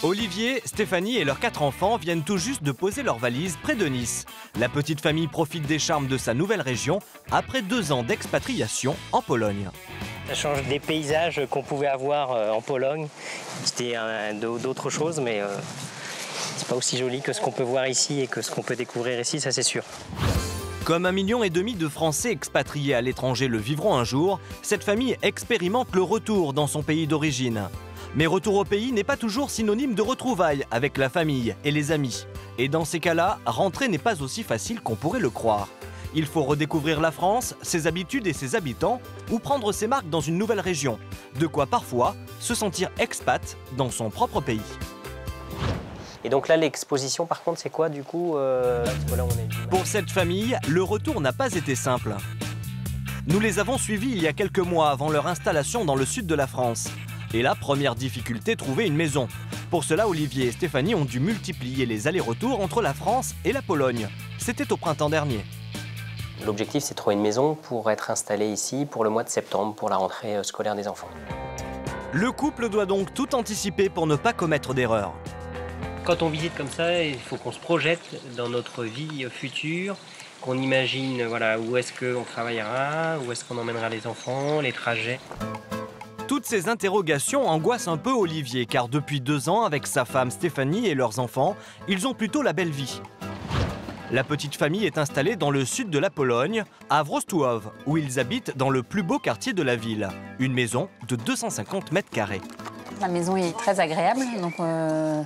Olivier, Stéphanie et leurs 4 enfants viennent tout juste de poser leurs valises près de Nice. La petite famille profite des charmes de sa nouvelle région après 2 ans d'expatriation en Pologne. Ça change des paysages qu'on pouvait avoir en Pologne. C'était d'autres choses, mais c'est pas aussi joli que ce qu'on peut voir ici et que ce qu'on peut découvrir ici, ça c'est sûr. Comme 1,5 million de Français expatriés à l'étranger le vivront un jour, cette famille expérimente le retour dans son pays d'origine. Mais retour au pays n'est pas toujours synonyme de retrouvailles avec la famille et les amis. Et dans ces cas-là, rentrer n'est pas aussi facile qu'on pourrait le croire. Il faut redécouvrir la France, ses habitudes et ses habitants, ou prendre ses marques dans une nouvelle région. De quoi parfois se sentir expat dans son propre pays. Et donc là, l'exposition, par contre, c'est quoi du coup voilà, Pour cette famille, le retour n'a pas été simple. Nous les avons suivis il y a quelques mois avant leur installation dans le sud de la France. Et la première difficulté, trouver une maison. Pour cela, Olivier et Stéphanie ont dû multiplier les allers-retours entre la France et la Pologne. C'était au printemps dernier. L'objectif, c'est de trouver une maison pour être installé ici pour le mois de septembre, pour la rentrée scolaire des enfants. Le couple doit donc tout anticiper pour ne pas commettre d'erreurs. Quand on visite comme ça, il faut qu'on se projette dans notre vie future, qu'on imagine voilà, où est-ce qu'on travaillera, où est-ce qu'on emmènera les enfants, les trajets. Toutes ces interrogations angoissent un peu Olivier, car depuis 2 ans, avec sa femme Stéphanie et leurs enfants, ils ont plutôt la belle vie. La petite famille est installée dans le sud de la Pologne, à Wrocław, où ils habitent dans le plus beau quartier de la ville. Une maison de 250 mètres carrés. La maison est très agréable, donc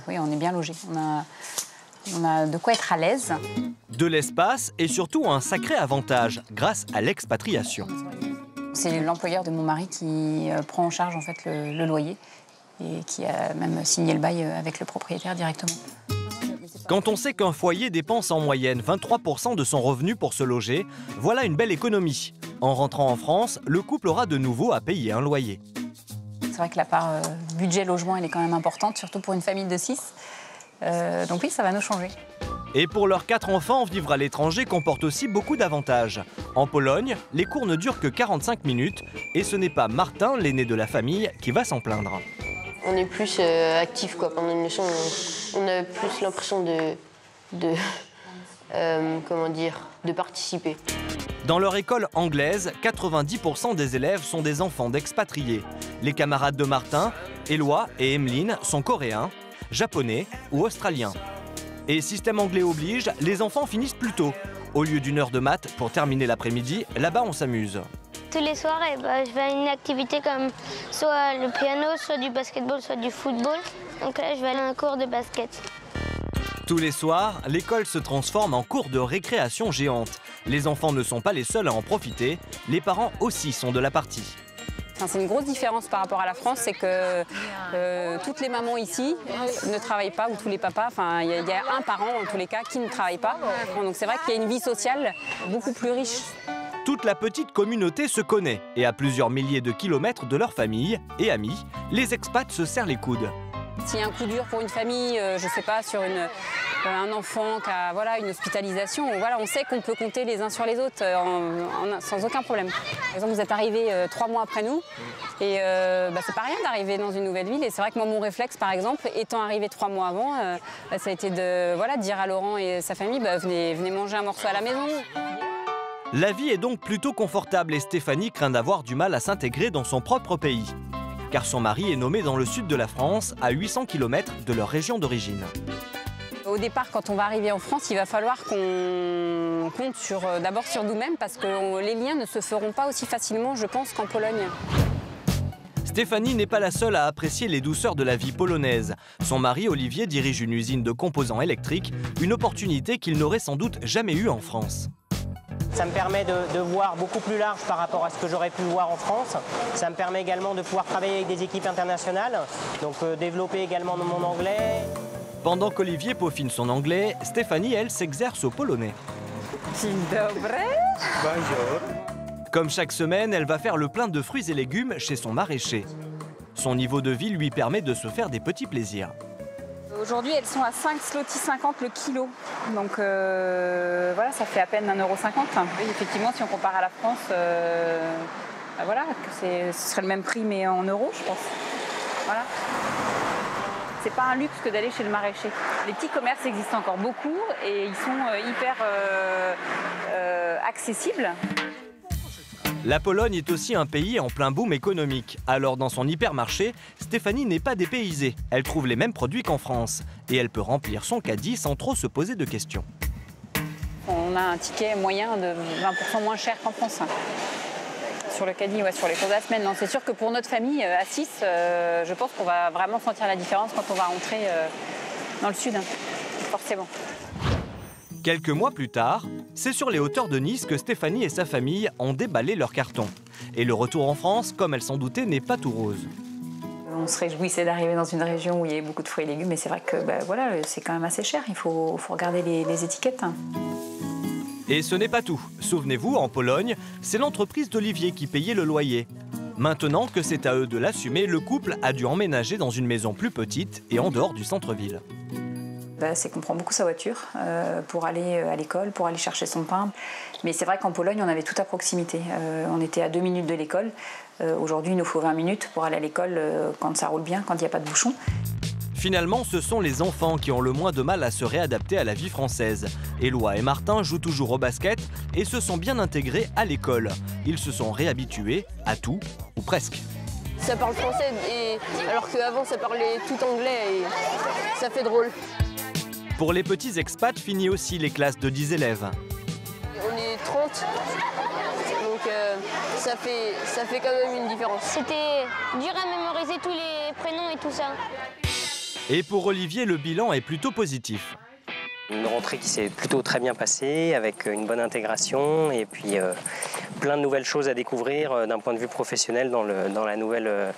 oui, on est bien logés. On a de quoi être à l'aise. De l'espace et surtout un sacré avantage grâce à l'expatriation. C'est l'employeur de mon mari qui prend en charge en fait, le loyer et qui a même signé le bail avec le propriétaire directement. Quand on sait qu'un foyer dépense en moyenne 23% de son revenu pour se loger, voilà une belle économie. En rentrant en France, le couple aura de nouveau à payer un loyer. C'est vrai que la part budget logement elle est quand même importante, surtout pour une famille de 6. Donc oui, ça va nous changer. Et pour leurs 4 enfants, vivre à l'étranger comporte aussi beaucoup d'avantages. En Pologne, les cours ne durent que 45 minutes et ce n'est pas Martin, l'aîné de la famille, qui va s'en plaindre. On est plus actif quoi. Pendant une leçon, on a plus l'impression de participer. Dans leur école anglaise, 90% des élèves sont des enfants d'expatriés. Les camarades de Martin, Éloi et Emeline, sont coréens, japonais ou australiens. Et système anglais oblige, les enfants finissent plus tôt. Au lieu d'1 heure de maths pour terminer l'après-midi, là-bas on s'amuse. Tous les soirs, je vais à une activité comme soit le piano, soit du basketball, soit du football. Donc là, je vais aller à un cours de basket. Tous les soirs, l'école se transforme en cours de récréation géante. Les enfants ne sont pas les seuls à en profiter, les parents aussi sont de la partie. C'est une grosse différence par rapport à la France, c'est que toutes les mamans ici ne travaillent pas, ou tous les papas, il y a un parent en tous les cas qui ne travaille pas. Donc c'est vrai qu'il y a une vie sociale beaucoup plus riche. Toute la petite communauté se connaît et à plusieurs milliers de kilomètres de leur famille et amis, les expats se serrent les coudes. S'il y a un coup dur pour une famille, je ne sais pas, sur un enfant qui a voilà, une hospitalisation, on sait qu'on peut compter les uns sur les autres sans aucun problème. Par exemple, vous êtes arrivés 3 mois après nous et c'est pas rien d'arriver dans une nouvelle ville. Et c'est vrai que moi, mon réflexe, par exemple, étant arrivé 3 mois avant, ça a été de dire à Laurent et sa famille, venez manger un morceau à la maison. La vie est donc plutôt confortable et Stéphanie craint d'avoir du mal à s'intégrer dans son propre pays. Car son mari est nommé dans le sud de la France, à 800 km de leur région d'origine. Au départ, quand on va arriver en France, il va falloir qu'on compte d'abord sur nous-mêmes parce que les liens ne se feront pas aussi facilement, je pense, qu'en Pologne. Stéphanie n'est pas la seule à apprécier les douceurs de la vie polonaise. Son mari, Olivier, dirige une usine de composants électriques, une opportunité qu'il n'aurait sans doute jamais eue en France. Ça me permet de voir beaucoup plus large par rapport à ce que j'aurais pu voir en France. Ça me permet également de pouvoir travailler avec des équipes internationales, donc développer également mon anglais. Pendant qu'Olivier peaufine son anglais, Stéphanie, elle, s'exerce au polonais. Dzień dobry. Bonjour. Comme chaque semaine, elle va faire le plein de fruits et légumes chez son maraîcher. Son niveau de vie lui permet de se faire des petits plaisirs. Aujourd'hui, elles sont à 5,50 le kilo. Donc voilà, ça fait à peine 1,50 €. Oui, effectivement, si on compare à la France, ce serait le même prix, mais en euros, je pense. Voilà. C'est pas un luxe que d'aller chez le maraîcher. Les petits commerces existent encore beaucoup et ils sont hyper accessibles. La Pologne est aussi un pays en plein boom économique. Alors dans son hypermarché, Stéphanie n'est pas dépaysée. Elle trouve les mêmes produits qu'en France. Et elle peut remplir son caddie sans trop se poser de questions. On a un ticket moyen de 20% moins cher qu'en France. Sur le caddie, ouais, sur les cours de la semaine. Non, c'est sûr que pour notre famille, à 6, je pense qu'on va vraiment sentir la différence quand on va rentrer dans le sud, forcément. Quelques mois plus tard, c'est sur les hauteurs de Nice que Stéphanie et sa famille ont déballé leur carton. Et le retour en France, comme elle s'en doutait, n'est pas tout rose. On se réjouissait d'arriver dans une région où il y avait beaucoup de fruits et légumes, mais c'est vrai que voilà, c'est quand même assez cher, il faut regarder les étiquettes. Et ce n'est pas tout. Souvenez-vous, en Pologne, c'est l'entreprise d'Olivier qui payait le loyer. Maintenant que c'est à eux de l'assumer, le couple a dû emménager dans une maison plus petite et en dehors du centre-ville. C'est qu'on prend beaucoup sa voiture pour aller à l'école, pour aller chercher son pain. Mais c'est vrai qu'en Pologne, on avait tout à proximité. On était à 2 minutes de l'école. Aujourd'hui, il nous faut 20 minutes pour aller à l'école quand ça roule bien, quand il n'y a pas de bouchon. Finalement, ce sont les enfants qui ont le moins de mal à se réadapter à la vie française. Éloi et Martin jouent toujours au basket et se sont bien intégrés à l'école. Ils se sont réhabitués à tout, ou presque. Ça parle français, alors qu'avant ça parlait tout anglais et ça fait drôle. Pour les petits expats, fini aussi les classes de 10 élèves. On est 30, donc ça fait quand même une différence. C'était dur à mémoriser tous les prénoms et tout ça. Et pour Olivier, le bilan est plutôt positif. Une rentrée qui s'est plutôt très bien passée, avec une bonne intégration et puis plein de nouvelles choses à découvrir d'un point de vue professionnel dans la nouvelle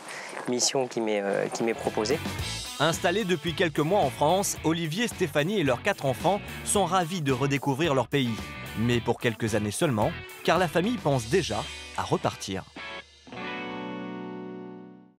mission qui m'est proposée. Installés depuis quelques mois en France, Olivier, Stéphanie et leurs 4 enfants sont ravis de redécouvrir leur pays. Mais pour quelques années seulement, car la famille pense déjà à repartir.